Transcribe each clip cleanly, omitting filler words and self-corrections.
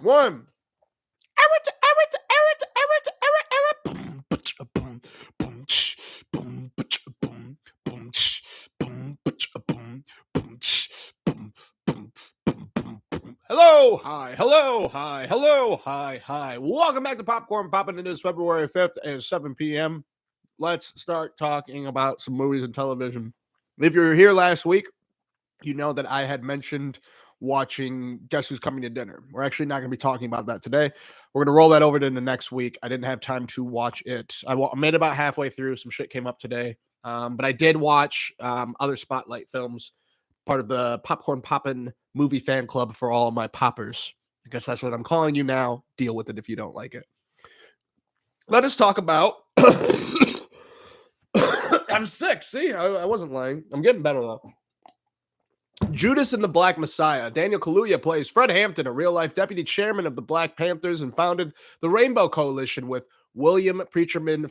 one. Hello, hi, hello, hi, hello, hi, hi. Welcome back to Popcorn Poppin'. It is February 5th at 7 p.m. Let's start talking about some movies and television. If you were here last week, you know that I had mentioned watching Guess Who's Coming to Dinner. We're actually not going to be talking about that today. We're going to roll that over to the next week. I didn't have time to watch it. I made it about halfway through. Some shit came up today. But I did watch other Spotlight films, part of the Popcorn Poppin' movie fan club for all of my poppers. I guess that's what I'm calling you now. Deal with it if you don't like it. Let us talk about... I'm sick. See, I wasn't lying. I'm getting better though. Judas and the Black Messiah. Daniel Kaluuya plays Fred Hampton, a real-life deputy chairman of the Black Panthers, and founded the Rainbow Coalition with William Preacherman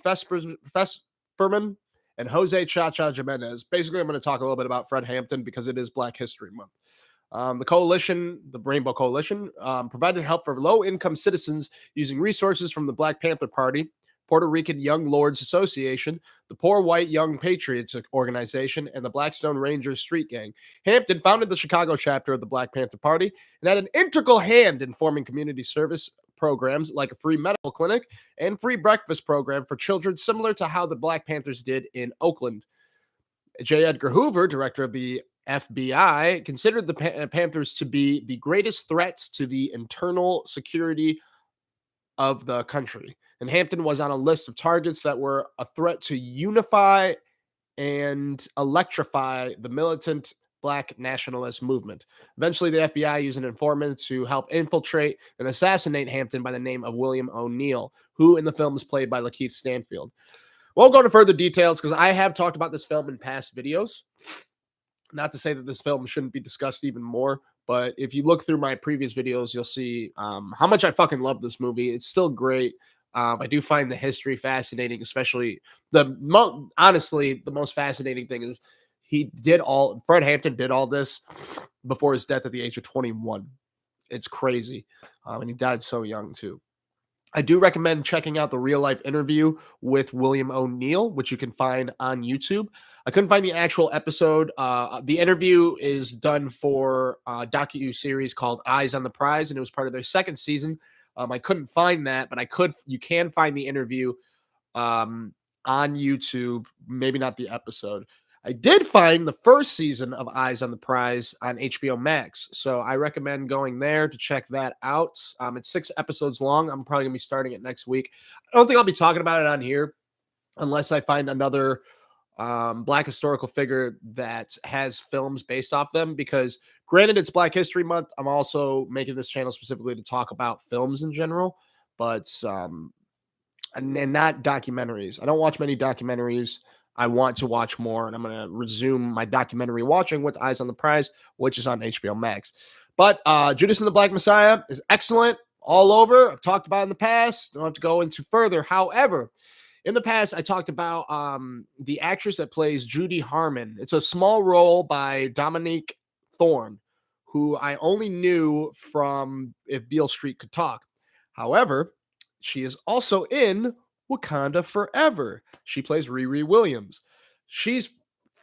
Fesperman and Jose Cha-Cha Jimenez. Basically, I'm going to talk a little bit about Fred Hampton because it is Black History Month. The coalition, the Rainbow Coalition, provided help for low-income citizens using resources from the Black Panther Party, Puerto Rican Young Lords Association, the Poor White Young Patriots Organization, and the Blackstone Rangers Street Gang. Hampton founded the Chicago chapter of the Black Panther Party and had an integral hand in forming community service programs like a free medical clinic and free breakfast program for children, similar to how the Black Panthers did in Oakland. J. Edgar Hoover, director of the FBI, considered the Panthers to be the greatest threats to the internal security of the country. And Hampton was on a list of targets that were a threat to unify and electrify the militant Black nationalist movement. Eventually, the FBI used an informant to help infiltrate and assassinate Hampton by the name of William O'Neill, who in the film is played by Lakeith Stanfield. Won't go into further details because I have talked about this film in past videos. Not to say that this film shouldn't be discussed even more, but if you look through my previous videos, you'll see how much I fucking love this movie. It's still great. I do find the history fascinating, especially honestly, the most fascinating thing is Fred Hampton did all this before his death at the age of 21. It's crazy. And he died so young too. I do recommend checking out the real life interview with William O'Neill, which you can find on YouTube. I couldn't find the actual episode. The interview is done for a docu-series called Eyes on the Prize, and it was part of their second season. I couldn't find that, but you can find the interview on YouTube, maybe not the episode. I did find the first season of Eyes on the Prize on HBO Max, so I recommend going there to check that out. It's 6 episodes long. I'm probably going to be starting it next week. I don't think I'll be talking about it on here unless I find another Black historical figure that has films based off them, because granted it's Black History Month, I'm also making this channel specifically to talk about films in general, but and not documentaries. I don't watch many documentaries. I want to watch more, and I'm going to resume my documentary watching with Eyes on the Prize, which is on HBO Max. But Judas and the Black Messiah is excellent all over. I've talked about it in the past. Don't have to go into further. However, in the past, I talked about the actress that plays Judy Harmon. It's a small role by Dominique Thorne, who I only knew from If Beale Street Could Talk. However, she is also in Wakanda Forever. She plays Riri Williams. She's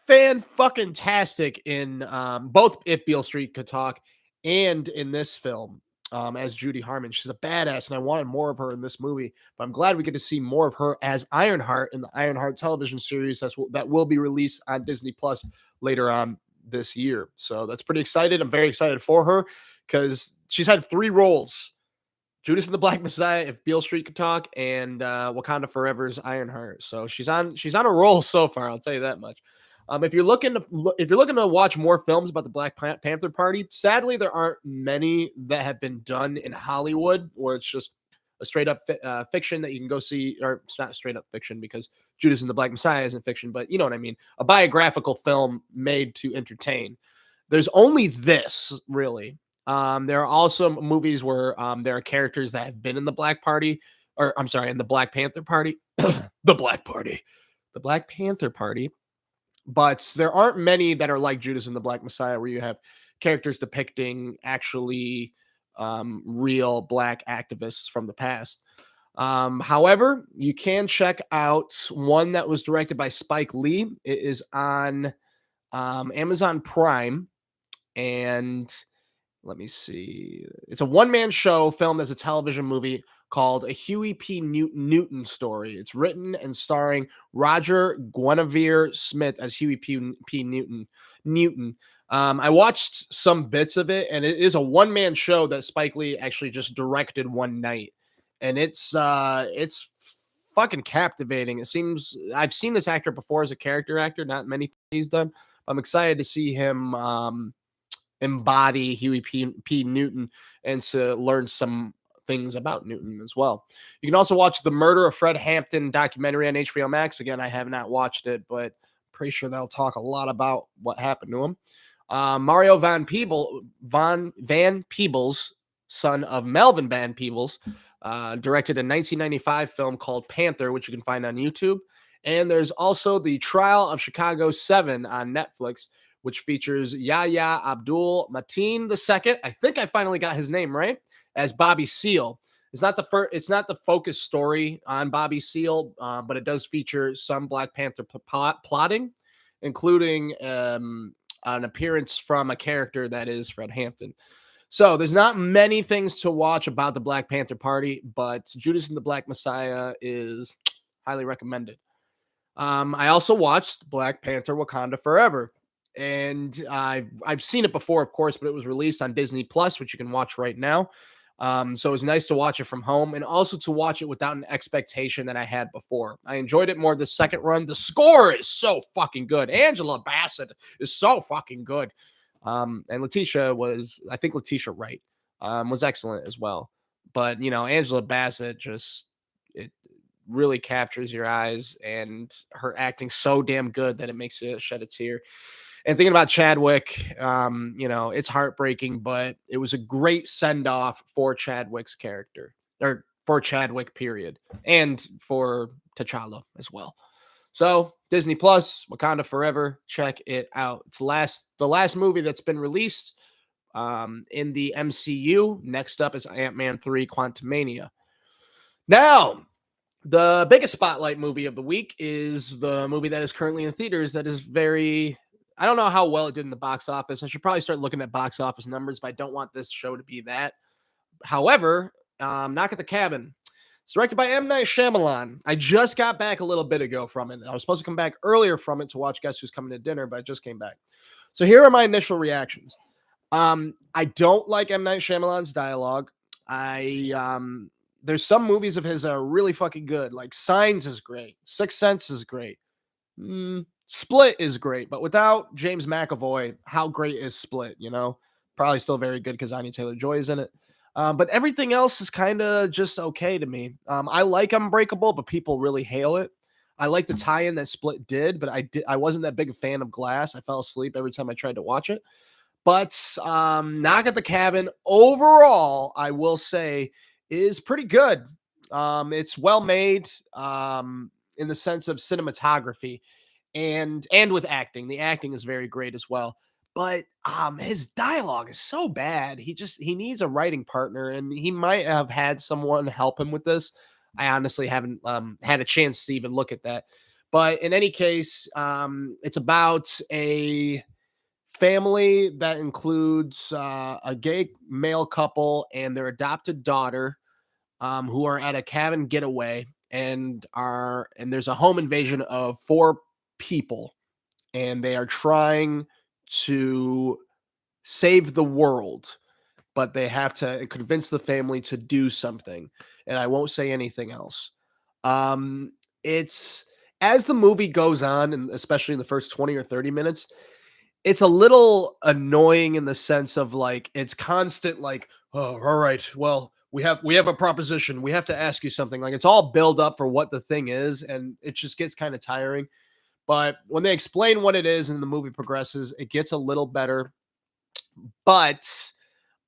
fan-fucking-tastic in both If Beale Street Could Talk and in this film as Judy Harmon. She's a badass, and I wanted more of her in this movie, but I'm glad we get to see more of her as Ironheart in the Ironheart television series that will be released on Disney Plus later on this year. So that's pretty excited. I'm very excited for her because she's had 3 roles: Judas and the Black Messiah, If Beale Street Could Talk, and Wakanda Forever's Ironheart. So she's on a roll so far. I'll tell you that much. If you're looking to watch more films about the Black Panther Party, sadly there aren't many that have been done in Hollywood, where it's just a straight up fiction that you can go see, or it's not straight up fiction because Judas and the Black Messiah isn't fiction, but you know what I mean, a biographical film made to entertain. There's only this really. There are also movies where there are characters that have been in the Black Party, or I'm sorry, in the Black Panther Party, the Black Panther Party. But there aren't many that are like Judas and the Black Messiah, where you have characters depicting actually real black activists from the past. However, you can check out one that was directed by Spike Lee. It is on Amazon Prime, and let me see. It's a one-man show filmed as a television movie called A Huey P. Newton Story. It's written and starring Roger Guinevere Smith as Huey P. Newton. I watched some bits of it, and it is a one-man show that Spike Lee actually just directed one night, and it's fucking captivating. It seems I've seen this actor before as a character actor, not many he's done. I'm excited to see him embody Huey P. Newton and to learn some things about Newton as well. You can also watch the Murder of Fred Hampton documentary on HBO Max. Again, I have not watched it, but pretty sure they'll talk a lot about what happened to him. Mario Van Peebles, son of Melvin Van Peebles, directed a 1995 film called Panther, which you can find on YouTube. And there's also The Trial of Chicago 7 on Netflix, which features Yahya Abdul Mateen II. I think I finally got his name right, as Bobby Seale. It's not the focus story on Bobby Seale, but it does feature some Black Panther plotting, including an appearance from a character that is Fred Hampton. So there's not many things to watch about the Black Panther Party, but Judas and the Black Messiah is highly recommended. I also watched Black Panther: Wakanda Forever, and I've seen it before, of course, but it was released on Disney Plus, which you can watch right now. So it was nice to watch it from home and also to watch it without an expectation that I had before. I enjoyed it more the second run. The score is so fucking good. Angela Bassett is so fucking good. And Letitia Wright was excellent as well. But, Angela Bassett it really captures your eyes, and her acting so damn good that it makes you shed a tear. And thinking about Chadwick, it's heartbreaking, but it was a great send off for Chadwick's character, or for Chadwick, period, and for T'Challa as well. So Disney Plus, Wakanda Forever, check it out. It's the last movie that's been released in the MCU. Next up is Ant-Man 3: Quantumania. Now, the biggest spotlight movie of the week is the movie that is currently in theaters that is I don't know how well it did in the box office. I should probably start looking at box office numbers, but I don't want this show to be that. However, Knock at the Cabin. It's directed by M. Night Shyamalan. I just got back a little bit ago from it. I was supposed to come back earlier from it to watch Guess Who's Coming to Dinner, but I just came back. So here are my initial reactions. I don't like M. Night Shyamalan's dialogue. There's some movies of his that are really fucking good. Like Signs is great. Sixth Sense is great. Split is great, but without James McAvoy, how great is Split? Probably still very good because Anya Taylor-Joy is in it. But everything else is kind of just okay to me. I like Unbreakable, but people really hail it. I like the tie-in that Split did, but I wasn't that big a fan of Glass. I fell asleep every time I tried to watch it. But Knock at the Cabin, overall, I will say, is pretty good. It's well made in the sense of cinematography and with acting. The acting is very great as well. But his dialogue is so bad. He needs a writing partner, and he might have had someone help him with this. I honestly haven't had a chance to even look at that. But in any case, it's about a family that includes a gay male couple and their adopted daughter, who are at a cabin getaway, and there's a home invasion of 4 people, and they are trying to save the world, but they have to convince the family to do something. And I won't say anything else. It's as the movie goes on, and especially in the first 20 or 30 minutes, it's a little annoying in the sense of like it's constant like, oh, all right, well, we have a proposition, we have to ask you something. Like it's all build up for what the thing is, and it just gets kind of tiring. But when they explain what it is and the movie progresses, it gets a little better. But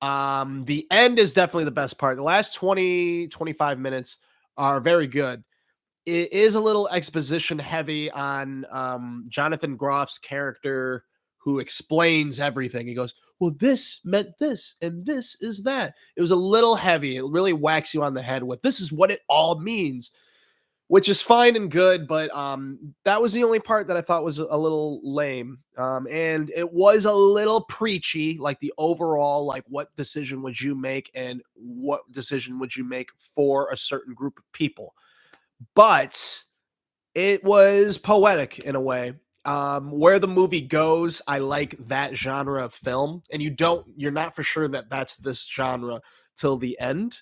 the end is definitely the best part. The last 20, 25 minutes are very good. It is a little exposition heavy on Jonathan Groff's character, who explains everything. He goes, well, this meant this and this is that. It was a little heavy. It really whacks you on the head with this is what it all means, which is fine and good, but that was the only part that I thought was a little lame. And it was a little preachy, like the overall, like what decision would you make and what decision would you make for a certain group of people. But it was poetic in a way. Where the movie goes, I like that genre of film, and you're not for sure that that's this genre till the end.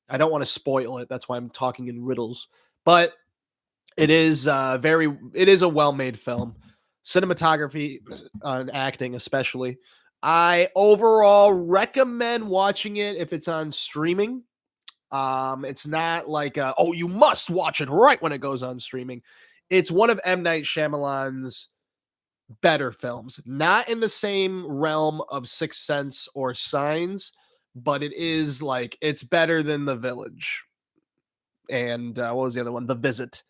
I don't want to spoil it. That's why I'm talking in riddles. But it is a well-made film. Cinematography and acting especially. I overall recommend watching it if it's on streaming. It's not like oh, you must watch it right when it goes on streaming. It's one of M. Night Shyamalan's better films. Not in the same realm of Sixth Sense or Signs, but it is like it's better than The Village. And what was the other one? The Visit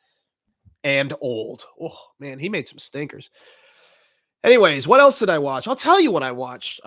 and Old. Oh man, he made some stinkers. Anyways, what else did I watch? I'll tell you what I watched.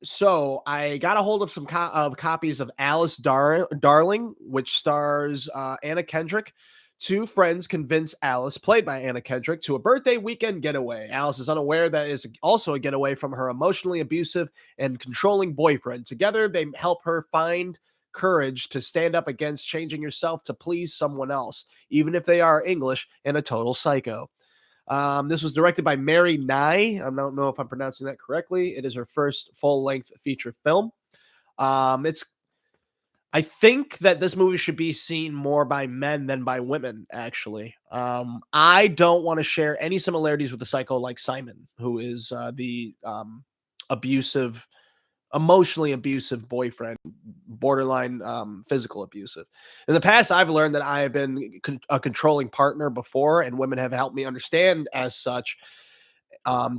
So I got a hold of some copies of Alice Darling, which stars Anna Kendrick. Two friends convince Alice, played by Anna Kendrick, to a birthday weekend getaway. Alice is unaware that is also a getaway from her emotionally abusive and controlling boyfriend. Together, they help her find courage to stand up against changing yourself to please someone else, even if they are English and a total psycho. This was directed by Mary Nye. I don't know if I'm pronouncing that correctly. It is her first full-length feature film. I think that this movie should be seen more by men than by women, actually. I don't want to share any similarities with a psycho like Simon, who is the abusive, emotionally abusive boyfriend, borderline physical abusive. In the past, I've learned that I have been a controlling partner before, and women have helped me understand as such,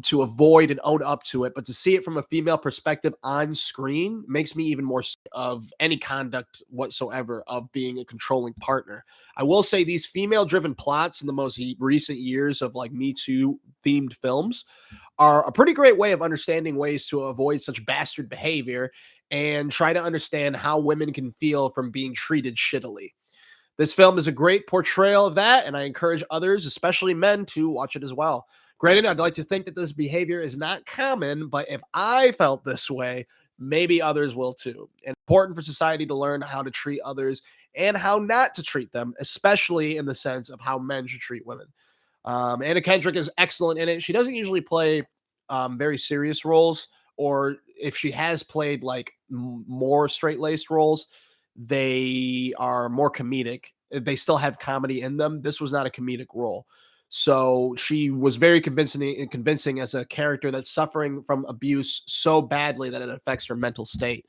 to avoid and own up to it. But to see it from a female perspective on screen makes me even more of any conduct whatsoever of being a controlling partner. I will say these female driven plots in the most recent years of like Me Too themed films are a pretty great way of understanding ways to avoid such bastard behavior and try to understand how women can feel from being treated shittily. This film is a great portrayal of that, and I encourage others, especially men, to watch it as well. Granted, I'd like to think that this behavior is not common, but if I felt this way, maybe others will too. And important for society to learn how to treat others and how not to treat them, especially in the sense of how men should treat women. Anna Kendrick is excellent in it. She doesn't usually play very serious roles, or if she has played like more straight laced roles, they are more comedic. They still have comedy in them. This was not a comedic role. So she was very convincing as a character that's suffering from abuse so badly that it affects her mental state.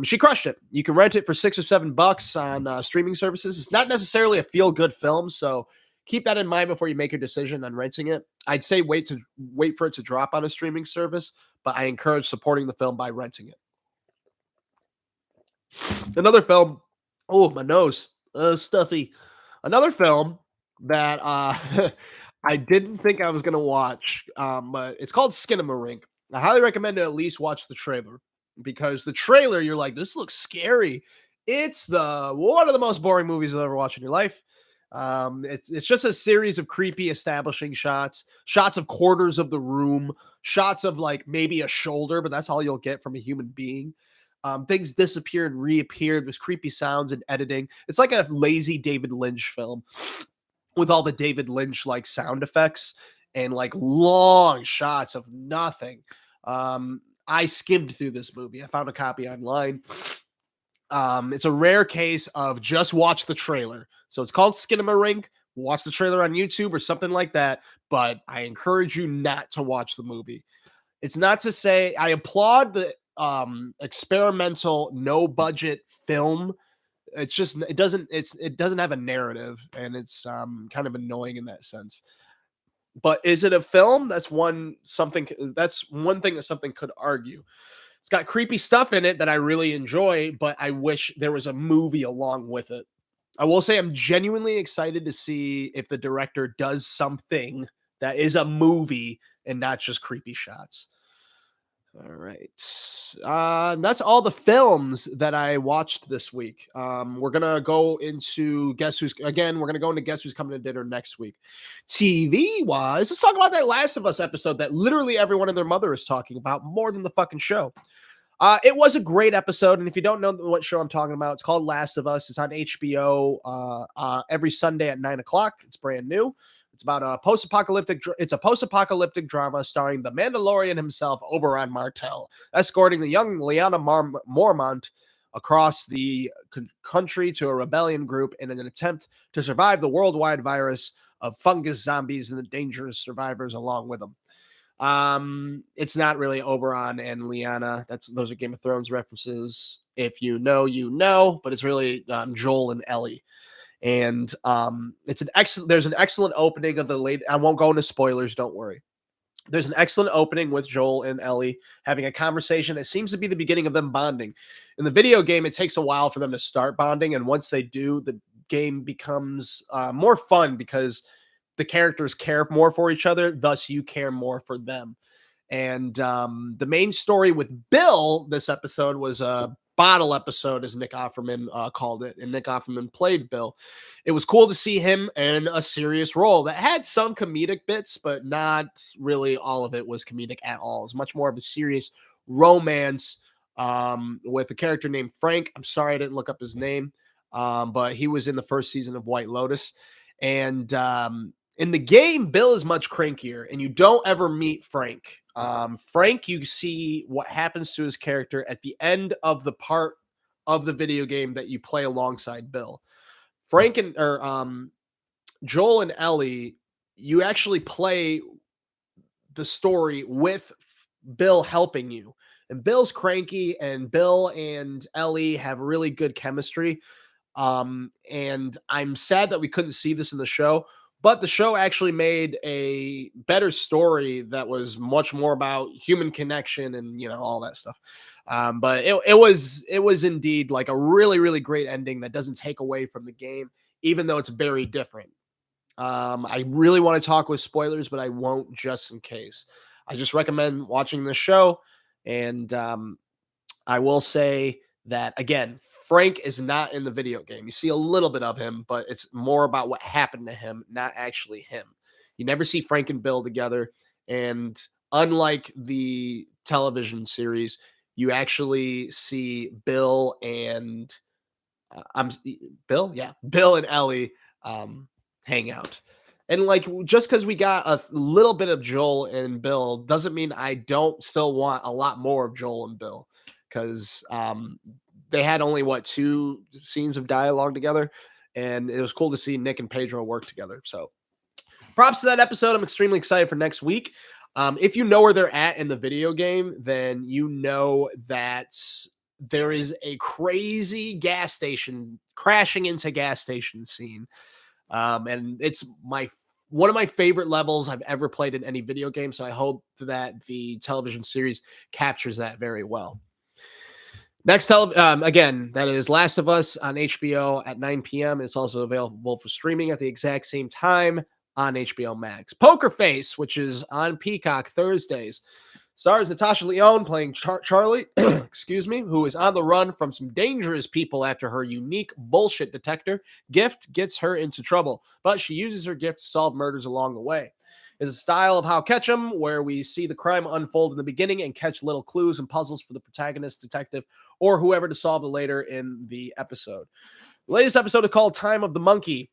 She crushed it. You can rent it for $6 or $7 on streaming services. It's not necessarily a feel good film, so keep that in mind before you make your decision on renting it. I'd say wait for it to drop on a streaming service, but I encourage supporting the film by renting it. Another film. Oh, my nose, stuffy. Another film that I didn't think I was gonna watch, but it's called Skinamarink. I highly recommend to at least watch the trailer because the trailer, you're like, this looks scary. It's the one of the most boring movies you'll ever watch in your life. It's just a series of creepy establishing shots of corners of the room, shots of like maybe a shoulder, but that's all you'll get from a human being. Things disappear and reappear. There's creepy sounds and editing. It's like a lazy David Lynch film with all the David Lynch like sound effects and like long shots of nothing. I skimmed through this movie. I found a copy online. It's a rare case of just watch the trailer. So it's called Skinamarink. Watch the trailer on YouTube or something like that. But I encourage you not to watch the movie. It's not to say I applaud the experimental, no budget film. It's just it doesn't have a narrative, and it's kind of annoying in that sense. But is it a film? That's one thing that something could argue. It's got creepy stuff in it that I really enjoy, but I wish there was a movie along with it. I will say I'm genuinely excited to see if the director does something that is a movie and not just creepy shots. All right. That's all the films that I watched this week. We're gonna go into we're gonna go into guess who's coming to dinner next week. TV wise, let's talk about that Last of Us episode that literally everyone and their mother is talking about more than the fucking show. It was a great episode, and if you don't know what show I'm talking about, it's called Last of Us. It's on HBO every Sunday at 9 o'clock. It's brand new. It's about a post-apocalyptic. It's a post-apocalyptic drama starring the Mandalorian himself, Oberyn Martell, escorting the young Lyanna Mormont across the country to a rebellion group in an attempt to survive the worldwide virus of fungus zombies and the dangerous survivors along with them. It's not really Oberon and Lyanna. Those are Game of Thrones references. If you know, you know, but it's really Joel and Ellie. And there's an excellent opening of the late. I won't go into spoilers, don't worry. There's an excellent opening with Joel and Ellie having a conversation that seems to be the beginning of them bonding. In the video game, it takes a while for them to start bonding, and once they do, the game becomes more fun because the characters care more for each other, thus you care more for them. And the main story with Bill this episode was a bottle episode, as Nick Offerman called it, and Nick Offerman played Bill. It was cool to see him in a serious role that had some comedic bits, but not really all of it was comedic at all. It was much more of a serious romance with a character named Frank. I'm sorry I didn't look up his name, but he was in the first season of White Lotus. And in the game, Bill is much crankier, and you don't ever meet Frank. Frank, you see what happens to his character at the end of the part of the video game that you play alongside Bill. Joel and Ellie, you actually play the story with Bill helping you. And Bill's cranky, and Bill and Ellie have really good chemistry. And I'm sad that we couldn't see this in the show. But the show actually made a better story that was much more about human connection and, all that stuff. But it was indeed like a really, really great ending that doesn't take away from the game, even though it's very different. I really want to talk with spoilers, but I won't just in case. I just recommend watching the show. And I will say that, again, Frank is not in the video game. You see a little bit of him, but it's more about what happened to him, not actually him. You never see Frank and Bill together. And unlike the television series, you actually see Bill and Bill and Ellie hang out. And just because we got a little bit of Joel and Bill doesn't mean I don't still want a lot more of Joel and Bill, because they had only 2 scenes of dialogue together, and it was cool to see Nick and Pedro work together. So props to that episode. I'm extremely excited for next week. If you know where they're at in the video game, then you know that there is a crazy gas station crashing into gas station scene. And it's one of my favorite levels I've ever played in any video game. So I hope that the television series captures that very well. Next, again, that is Last of Us on HBO at 9 p.m. It's also available for streaming at the exact same time on HBO Max. Poker Face, which is on Peacock Thursdays, stars Natasha Lyonne playing Charlie, who is on the run from some dangerous people after her unique bullshit detector gift gets her into trouble, but she uses her gift to solve murders along the way. It's a style of How Catch 'Em, where we see the crime unfold in the beginning and catch little clues and puzzles for the protagonist, detective, or whoever to solve it later in the episode. The latest episode is called Time of the Monkey.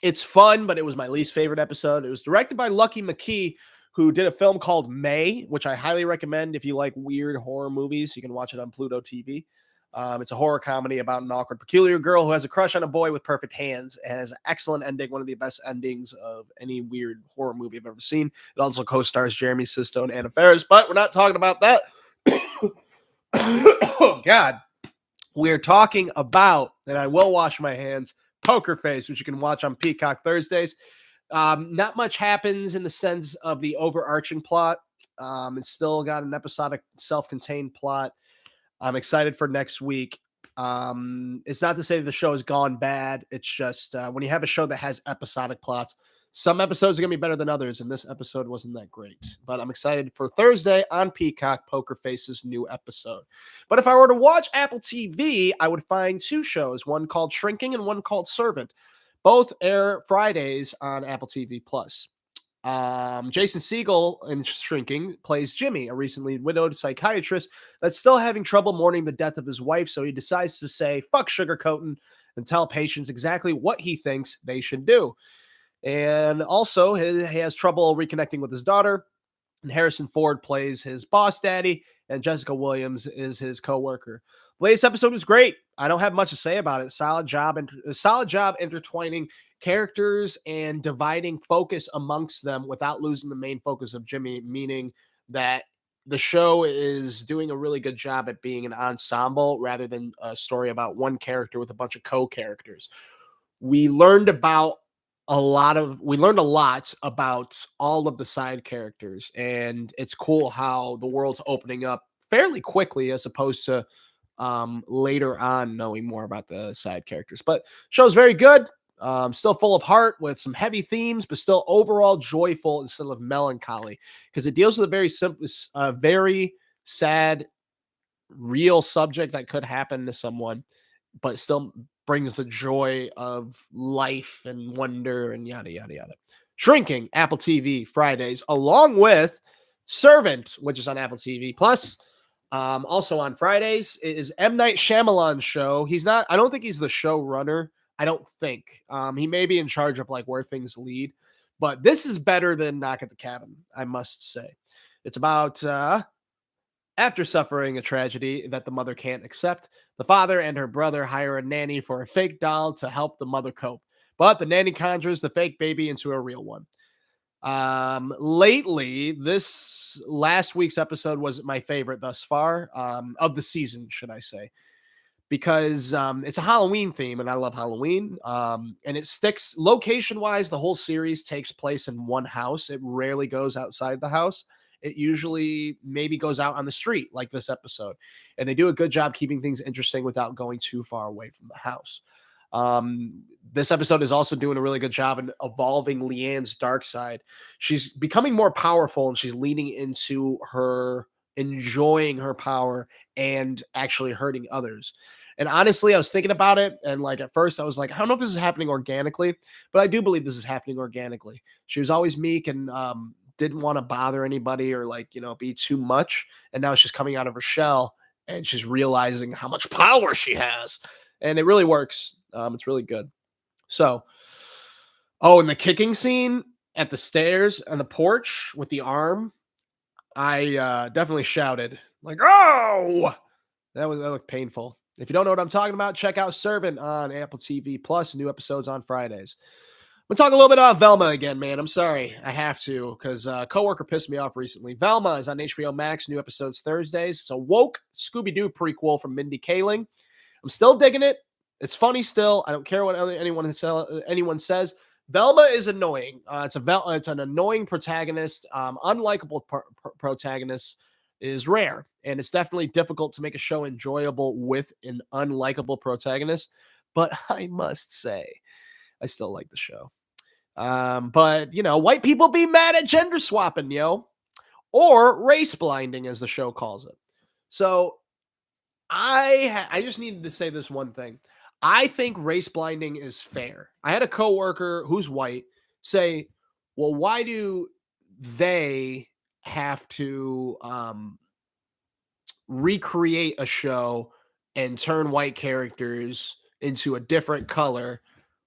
It's fun, but it was my least favorite episode. It was directed by Lucky McKee, who did a film called May, which I highly recommend if you like weird horror movies. You can watch it on Pluto TV. It's a horror comedy about an awkward, peculiar girl who has a crush on a boy with perfect hands, and has an excellent ending, one of the best endings of any weird horror movie I've ever seen. It also co-stars Jeremy Sisto and Anna Faris, but we're not talking about that. Oh, God. We're talking about, and I will wash my hands, Poker Face, which you can watch on Peacock Thursdays. Not much happens in the sense of the overarching plot. It's still got an episodic, self-contained plot. I'm excited for next week. It's not to say the show has gone bad. It's just when you have a show that has episodic plots, Some episodes are going to be better than others, and this episode wasn't that great. But I'm excited for Thursday on Peacock, Poker Face's new episode. But if I were to watch Apple TV, I would find two shows, one called Shrinking and one called Servant. Both air Fridays on Apple TV Plus. Jason Segel in Shrinking plays Jimmy, a recently widowed psychiatrist that's still having trouble mourning the death of his wife, so he decides to say, fuck sugarcoating, and tell patients exactly what he thinks they should do. And also, he has trouble reconnecting with his daughter. And Harrison Ford plays his boss daddy, and Jessica Williams is his co-worker. The latest episode was great. I don't have much to say about it. Solid job intertwining characters and dividing focus amongst them without losing the main focus of Jimmy, meaning that the show is doing a really good job at being an ensemble rather than a story about one character with a bunch of co-characters. We learned a lot about all of the side characters, and it's cool how the world's opening up fairly quickly as opposed to later on knowing more about the side characters. But show's very good, still full of heart with some heavy themes, but still overall joyful instead of melancholy, because it deals with a very simple, very sad, real subject that could happen to someone, but still brings the joy of life and wonder and yada, yada, yada. Shrinking, Apple TV Fridays, along with Servant, which is on Apple TV Plus. Also on Fridays is M. Night Shyamalan's show. I don't think he's the showrunner. I don't think. He may be in charge of like where things lead, but this is better than Knock at the Cabin, I must say. It's about after suffering a tragedy that the mother can't accept, the father and her brother hire a nanny for a fake doll to help the mother cope. But the nanny conjures the fake baby into a real one. Lately, this last week's episode was my favorite thus far, of the season, should I say, because it's a Halloween theme, and I love Halloween. And it sticks location-wise. The whole series takes place in one house. It rarely goes outside the house. It usually maybe goes out on the street like this episode. And they do a good job keeping things interesting without going too far away from the house. This episode is also doing a really good job in evolving Leanne's dark side. She's becoming more powerful, and she's leaning into her enjoying her power and actually hurting others. And honestly, I was thinking about it, and like at first I was like, I don't know if this is happening organically, but I do believe this is happening organically. She was always meek and didn't want to bother anybody or like, be too much. And now she's coming out of her shell and she's realizing how much power she has. And it really works. It's really good. So, and the kicking scene at the stairs and the porch with the arm, I definitely shouted like, "Oh!" That looked painful. If you don't know what I'm talking about, check out Servant on Apple TV Plus. New episodes on Fridays. I'm going to talk a little bit about Velma again, man. I'm sorry. I have to, because a coworker pissed me off recently. Velma is on HBO Max. New episodes Thursdays. It's a woke Scooby-Doo prequel from Mindy Kaling. I'm still digging it. It's funny still. I don't care what anyone says. Velma is annoying. It's an annoying protagonist. Unlikable protagonist is rare, and it's definitely difficult to make a show enjoyable with an unlikable protagonist. But I must say, I still like the show. But white people be mad at gender swapping, or race blinding, as the show calls it. So I just needed to say this one thing. I think race blinding is fair. I had a coworker who's white say, well, why do they have to recreate a show and turn white characters into a different color?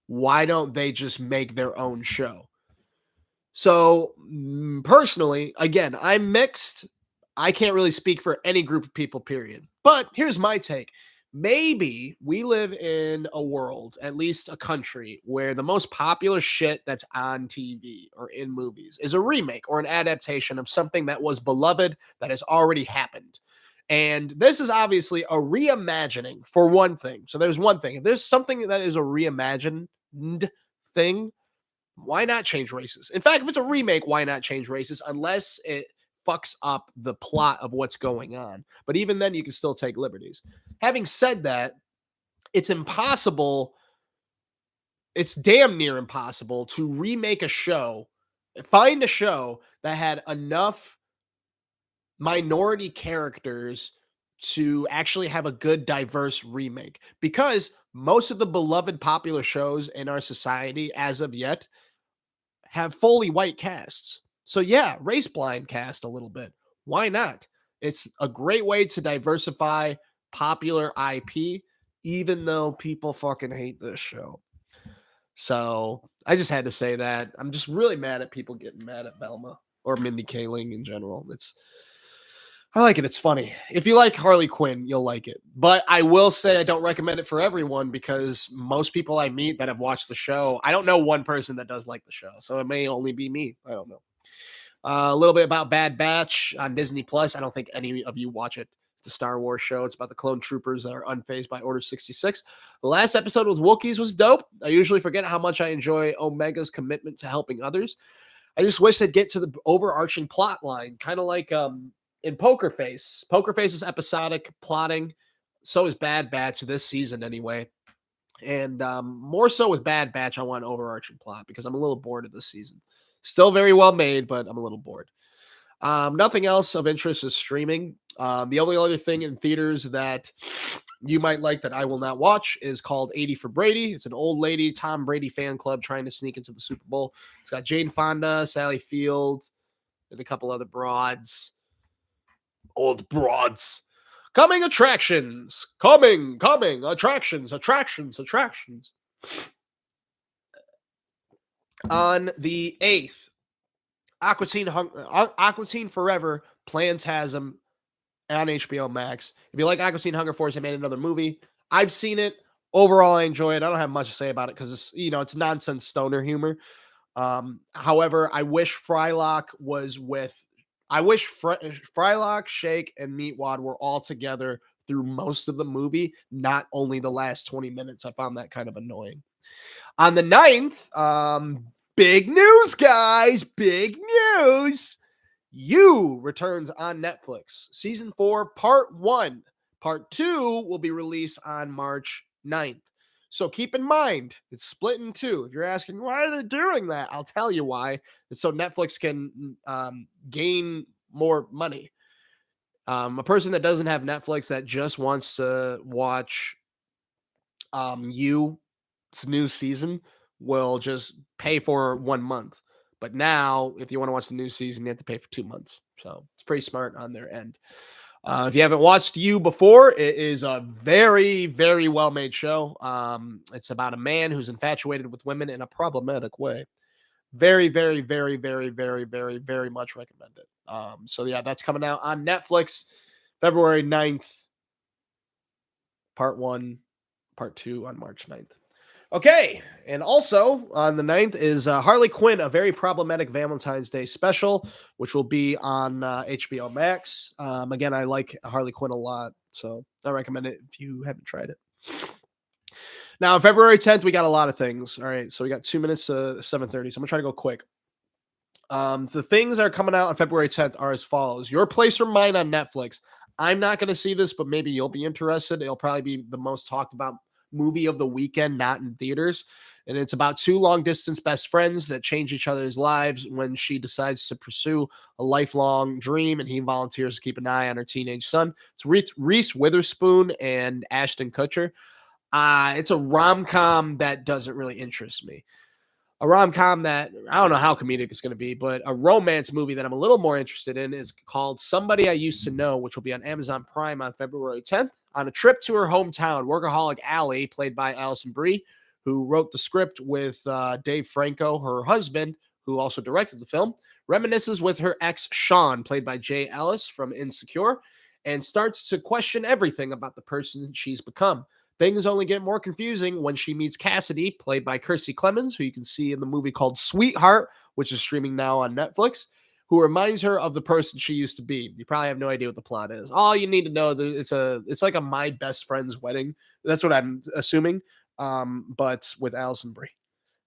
Why don't they just make their own show? So personally, again, I'm mixed. I can't really speak for any group of people, period. But here's my take. Maybe we live in a world, at least a country, where the most popular shit that's on TV or in movies is a remake or an adaptation of something that was beloved that has already happened. And this is obviously a reimagining for one thing. So there's one thing. If there's something that is a reimagined thing, why not change races? In fact, if it's a remake, why not change races unless it fucks up the plot of what's going on? But even then, you can still take liberties. Having said that, it's impossible it's damn near impossible to remake a show, find a show that had enough minority characters to actually have a good diverse remake, because most of the beloved popular shows in our society as of yet have fully white casts. So yeah, race blind cast a little bit. Why not? It's a great way to diversify popular IP, even though people fucking hate this show. So I just had to say that. I'm just really mad at people getting mad at Velma or Mindy Kaling in general. I like it. It's funny. If you like Harley Quinn, you'll like it. But I will say I don't recommend it for everyone, because most people I meet that have watched the show, I don't know one person that does like the show. So it may only be me. I don't know. A little bit about Bad Batch on Disney Plus. I don't think any of you watch it. It's a Star Wars show. It's about the clone troopers that are unfazed by Order 66. The last episode with Wookiees was dope. I usually forget how much I enjoy Omega's commitment to helping others. I just wish they'd get to the overarching plot line, kind of like in Poker Face. Poker Face is episodic plotting. So is Bad Batch this season, anyway. And more so with Bad Batch, I want an overarching plot because I'm a little bored of this season. Still very well made, but I'm a little bored. Nothing else of interest is streaming. The only other thing in theaters that you might like that I will not watch is called 80 for Brady. It's an old lady Tom Brady fan club trying to sneak into the Super Bowl. It's got Jane Fonda, Sally Field, and a couple other broads. Old broads. Coming attractions. Coming attractions. On the 8th, Aqua Teen Forever Plantasm on HBO Max. If you like Aqua Teen Hunger Force, they made another movie. I've seen it. Overall, I enjoy it. I don't have much to say about it because it's nonsense stoner humor. However, I wish Frylock was with. I wish Frylock, Shake, and Meatwad were all together through most of the movie, not only the last 20 minutes. I found that kind of annoying. On the 9th, big news, guys. Big news. You returns on Netflix. Season 4, Part 1. Part 2 will be released on March 9th. So keep in mind, it's split in two. If you're asking, why are they doing that? I'll tell you why. It's so Netflix can gain more money. A person that doesn't have Netflix that just wants to watch its new season will just pay for 1 month. But now, if you want to watch the new season, you have to pay for 2 months. So it's pretty smart on their end. If you haven't watched You before, it is a very, very well-made show. It's about a man who's infatuated with women in a problematic way. Very, very, very, very, very, very, very much recommend it. So yeah, that's coming out on Netflix, February 9th. Part 1, Part 2 on March 9th. Okay, and also on the 9th is Harley Quinn, a very problematic Valentine's Day special, which will be on HBO Max. Again, I like Harley Quinn a lot, so I recommend it if you haven't tried it. Now, on February 10th, we got a lot of things. All right, so we got 2 minutes to 7:30, so I'm going to try to go quick. The things that are coming out on February 10th are as follows. Your Place or Mine on Netflix. I'm not going to see this, but maybe you'll be interested. It'll probably be the most talked about movie of the weekend, not in theaters. And it's about two long distance best friends that change each other's lives when she decides to pursue a lifelong dream and he volunteers to keep an eye on her teenage son. It's Reese Witherspoon and Ashton Kutcher. It's a rom-com that doesn't really interest me. A rom-com that I don't know how comedic it's going to be, but a romance movie that I'm a little more interested in is called Somebody I Used to Know, which will be on Amazon Prime on February 10th. On a trip to her hometown, workaholic Allie, played by Allison Brie, who wrote the script with Dave Franco, her husband, who also directed the film, reminisces with her ex Sean, played by Jay Ellis from Insecure, and starts to question everything about the person she's become. Things only get more confusing when she meets Cassidy, played by Kiersey Clemons, who you can see in the movie called Sweetheart, which is streaming now on Netflix, who reminds her of the person she used to be. You probably have no idea what the plot is. All you need to know, it's like a My Best Friend's Wedding. That's what I'm assuming, but with Allison Brie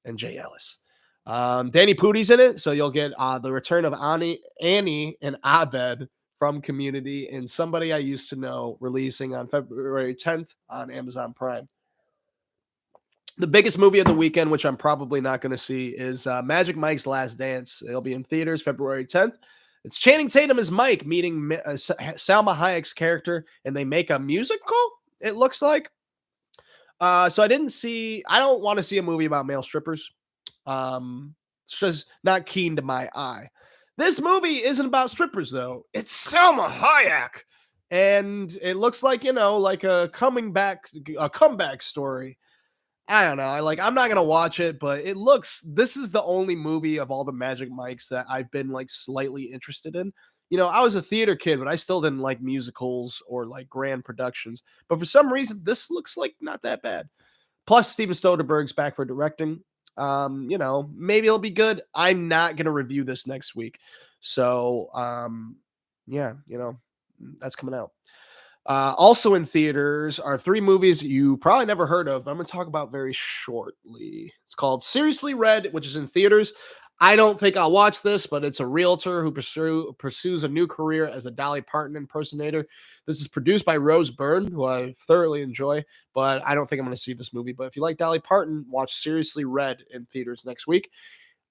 and Jay Ellis. Danny Pudi's in it, so you'll get the return of Annie and Abed from Community and Somebody I Used to Know, releasing on February 10th on Amazon Prime. The biggest movie of the weekend, which I'm probably not going to see, is Magic Mike's Last Dance. It'll be in theaters February 10th. It's Channing Tatum as Mike meeting Salma Hayek's character, and they make a musical, it looks like. So I don't want to see a movie about male strippers. It's just not keen to my eye. This movie isn't about strippers, though. It's Salma Hayek. And it looks like, like a comeback story. I don't know. I'm not gonna watch it, but this is the only movie of all the Magic Mikes that I've been like slightly interested in. I was a theater kid, but I still didn't like musicals or like grand productions. But for some reason, this looks like not that bad. Plus, Steven Soderbergh's back for directing. Maybe it'll be good. I'm not gonna review this next week. So yeah, that's coming out. Also in theaters are three movies you probably never heard of. I'm going to talk about very shortly. It's called Seriously Red, which is in theaters. I don't think I'll watch this, but it's a realtor who pursues a new career as a Dolly Parton impersonator. This is produced by Rose Byrne, who I thoroughly enjoy, but I don't think I'm going to see this movie. But if you like Dolly Parton, watch Seriously Red in theaters next week.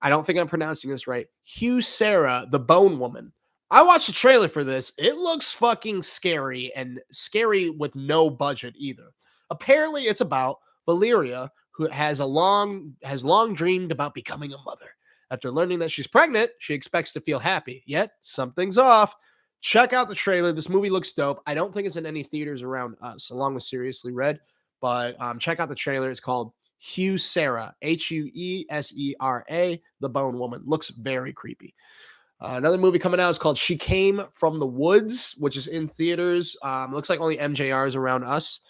I don't think I'm pronouncing this right. Hugh Sarah, the Bone Woman. I watched the trailer for this. It looks fucking scary and scary with no budget either. Apparently, it's about Valeria, who has long dreamed about becoming a mother. After learning that she's pregnant, she expects to feel happy. Yet, something's off. Check out the trailer. This movie looks dope. I don't think it's in any theaters around us, along with Seriously Red. But check out the trailer. It's called Hugh Sarah, Huesera, the Bone Woman. Looks very creepy. Another movie coming out is called She Came from the Woods, which is in theaters. Looks like only MJR is around us.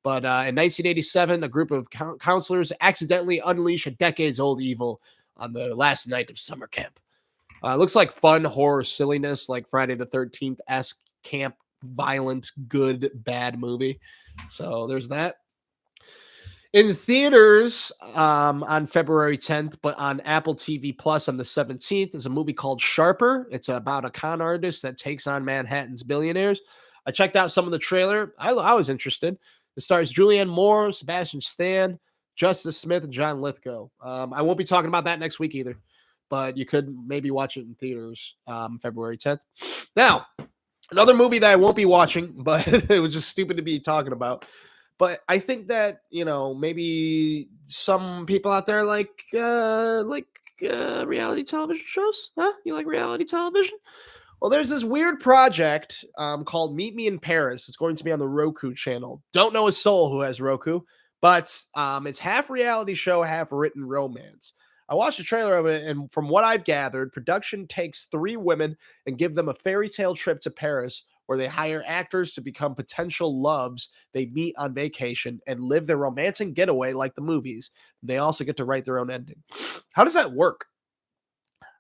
But in 1987, a group of counselors accidentally unleash a decades-old evil on the last night of summer camp. Looks like fun horror silliness, like Friday the 13th-esque camp, violent, good, bad movie. So there's that. In theaters on February 10th, but on Apple TV Plus on the 17th, is a movie called Sharper. It's about a con artist that takes on Manhattan's billionaires. I checked out some of the trailer. I was interested. It stars Julianne Moore, Sebastian Stan, Justice Smith, and John Lithgow. I won't be talking about that next week either, but you could maybe watch it in theaters February 10th. Now, another movie that I won't be watching, but it was just stupid to be talking about. But I think that, maybe some people out there like reality television shows. Huh? You like reality television? Well, there's this weird project called Meet Me in Paris. It's going to be on the Roku channel. Don't know a soul who has Roku, but it's half reality show, half written romance. I watched a trailer of it, and from what I've gathered, production takes three women and give them a fairy tale trip to Paris, where they hire actors to become potential loves. They meet on vacation and live their romantic getaway like the movies. They also get to write their own ending. How does that work?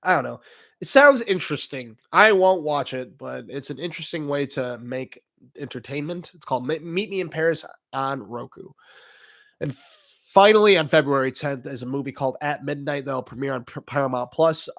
I don't know. It sounds interesting. I won't watch it, but it's an interesting way to make entertainment. It's called Meet Me in Paris on Roku. And finally, on February 10th, is a movie called At Midnight that'll premiere on Paramount Plus.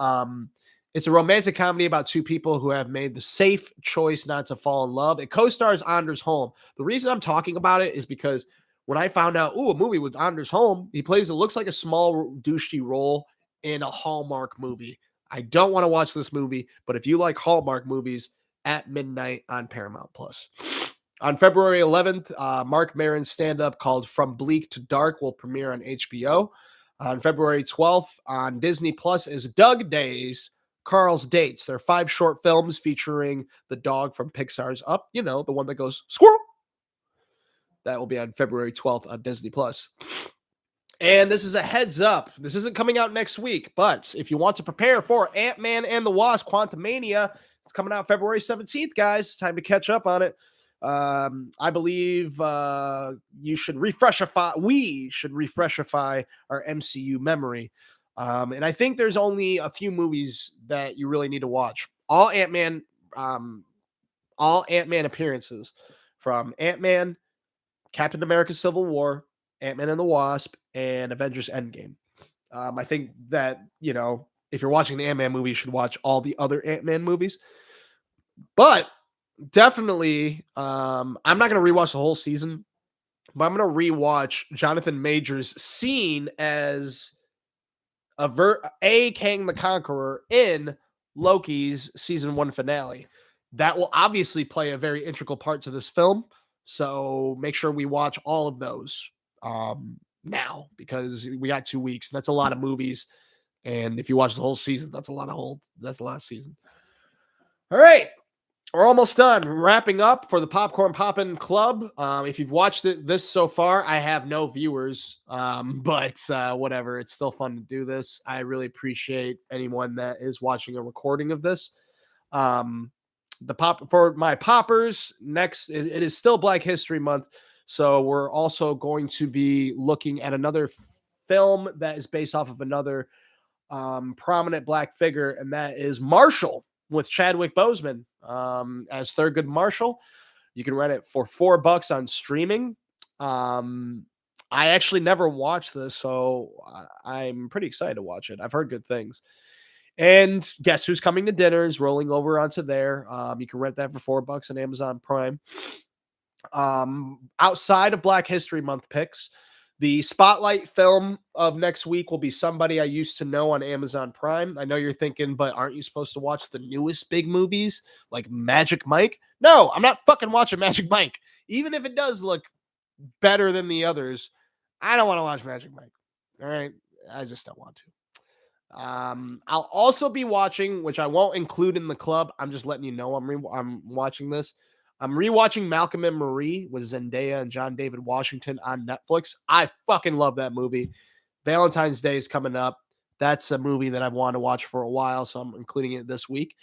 It's a romantic comedy about two people who have made the safe choice not to fall in love. It co-stars Anders Holm. The reason I'm talking about it is because when I found out, a movie with Anders Holm, he plays, it looks like a small douchey role in a Hallmark movie. I don't want to watch this movie, but if you like Hallmark movies, At Midnight on Paramount Plus. On February 11th, Mark Maron's stand-up called From Bleak to Dark will premiere on HBO. On February 12th, on Disney Plus is Doug Days, Carl's Dates. They're 5 short films featuring the dog from Pixar's Up, the one that goes squirrel. That will be on February 12th on Disney Plus. And this is a heads up. This isn't coming out next week, but if you want to prepare for Ant-Man and the Wasp: Quantumania, it's coming out February 17th, guys. It's time to catch up on it. I believe we should refreshify our MCU memory. And I think there's only a few movies that you really need to watch. All Ant-Man appearances, from Ant-Man, Captain America: Civil War, Ant-Man and the Wasp, and Avengers Endgame. I think that, if you're watching the Ant-Man movie, you should watch all the other Ant-Man movies. But definitely, I'm not going to rewatch the whole season, but I'm going to rewatch Jonathan Majors' scene as Kang the Conqueror in Loki's season 1 finale. That will obviously play a very integral part to this film. So make sure we watch all of those now, because we got 2 weeks. That's a lot of movies. And if you watch the whole season, that's a lot of season. All right. We're almost done. Wrapping up for the Popcorn Poppin' Club. If you've watched this so far, I have no viewers, but whatever. It's still fun to do this. I really appreciate anyone that is watching a recording of this. For my poppers, next, it is still Black History Month, so we're also going to be looking at another film that is based off of another prominent Black figure, and that is Marshall, with Chadwick Boseman as Thurgood Marshall. You can rent it for $4 on streaming. I actually never watched this, so I'm pretty excited to watch it. I've heard good things. And Guess Who's Coming to Dinner is rolling over onto there. You can rent that for $4 on Amazon Prime. Outside of Black History Month picks, the spotlight film of next week will be Somebody I Used to Know on Amazon Prime. I know you're thinking, but aren't you supposed to watch the newest big movies like Magic Mike? No, I'm not fucking watching Magic Mike. Even if it does look better than the others, I don't want to watch Magic Mike. All right? I just don't want to. I'll also be watching, which I won't include in the club. I'm just letting you know I'm watching this. I'm rewatching Malcolm and Marie with Zendaya and John David Washington on Netflix. I fucking love that movie. Valentine's Day is coming up. That's a movie that I've wanted to watch for a while, so I'm including it this week.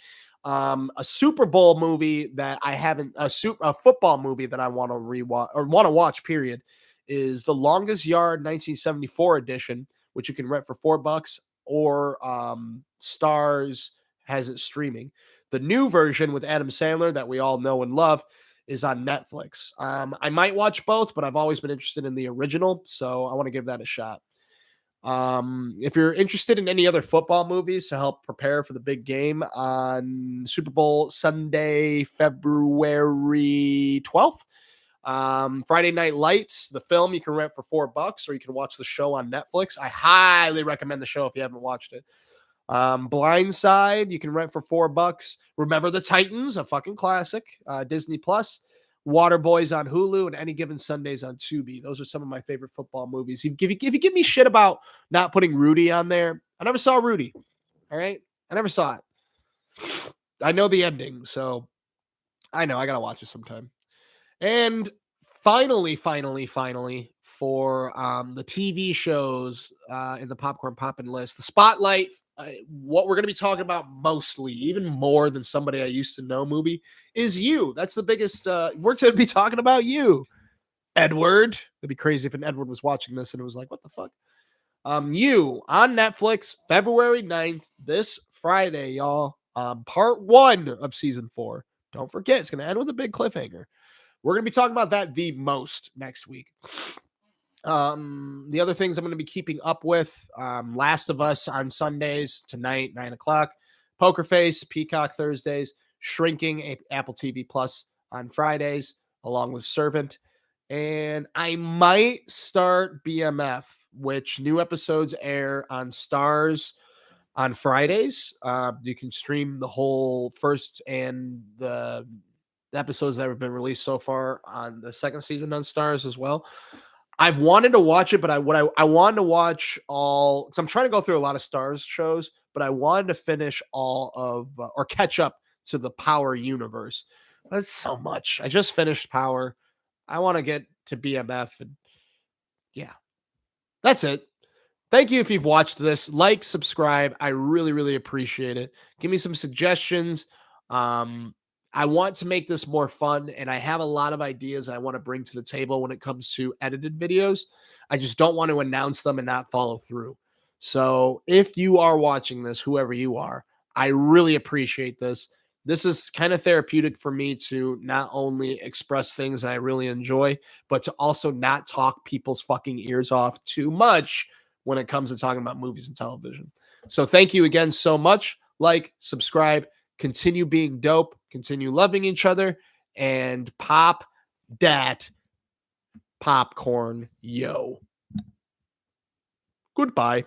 A Super Bowl movie that I haven't, a football movie that I want to rewatch or want to watch, period, is The Longest Yard 1974 edition, which you can rent for $4, or Stars has it streaming. The new version with Adam Sandler that we all know and love is on Netflix. I might watch both, but I've always been interested in the original, so I want to give that a shot. If you're interested in any other football movies to help prepare for the big game on Super Bowl Sunday, February 12th, Friday Night Lights, the film, you can rent for $4, or you can watch the show on Netflix. I highly recommend the show if you haven't watched it. Blindside, you can rent for $4. Remember the Titans, a fucking classic, Disney Plus. Waterboys on Hulu, and Any Given Sundays on Tubi. Those are some of my favorite football movies. If you give me shit about not putting Rudy on there, I never saw Rudy. All right, I never saw it. I know the ending, so I know I gotta watch it sometime. And finally, for the TV shows in the Popcorn Poppin' list, the spotlight, what we're going to be talking about mostly, even more than Somebody I Used to Know movie, is You. That's the biggest, we're going to be talking about You. Edward. It'd be crazy if an Edward was watching this and it was like, what the fuck? You on Netflix, February 9th, this Friday, y'all. Part 1 of season 4. Don't forget, it's going to end with a big cliffhanger. We're going to be talking about that the most next week. The other things I'm going to be keeping up with, Last of Us on Sundays, tonight, 9 o'clock. Poker Face, Peacock Thursdays. Shrinking, Apple TV Plus on Fridays, along with Servant. And I might start BMF, which new episodes air on Stars on Fridays. You can stream the whole first and the episodes that have been released so far on the second season on Stars as well. I've wanted to watch it, but I wanted to watch all, because I'm trying to go through a lot of Stars shows, but I wanted to finish all of or catch up to the Power universe. That's so much. I just finished Power. I want to get to BMF, and yeah, that's it. Thank you if you've watched this. Like, subscribe. I really, really appreciate it. Give me some suggestions. I want to make this more fun, and I have a lot of ideas I want to bring to the table when it comes to edited videos. I just don't want to announce them and not follow through. So if you are watching this, whoever you are, I really appreciate this. This is kind of therapeutic for me to not only express things I really enjoy, but to also not talk people's fucking ears off too much when it comes to talking about movies and television. So thank you again so much. Like, subscribe, continue being dope, continue loving each other, and pop dat popcorn, yo. Goodbye.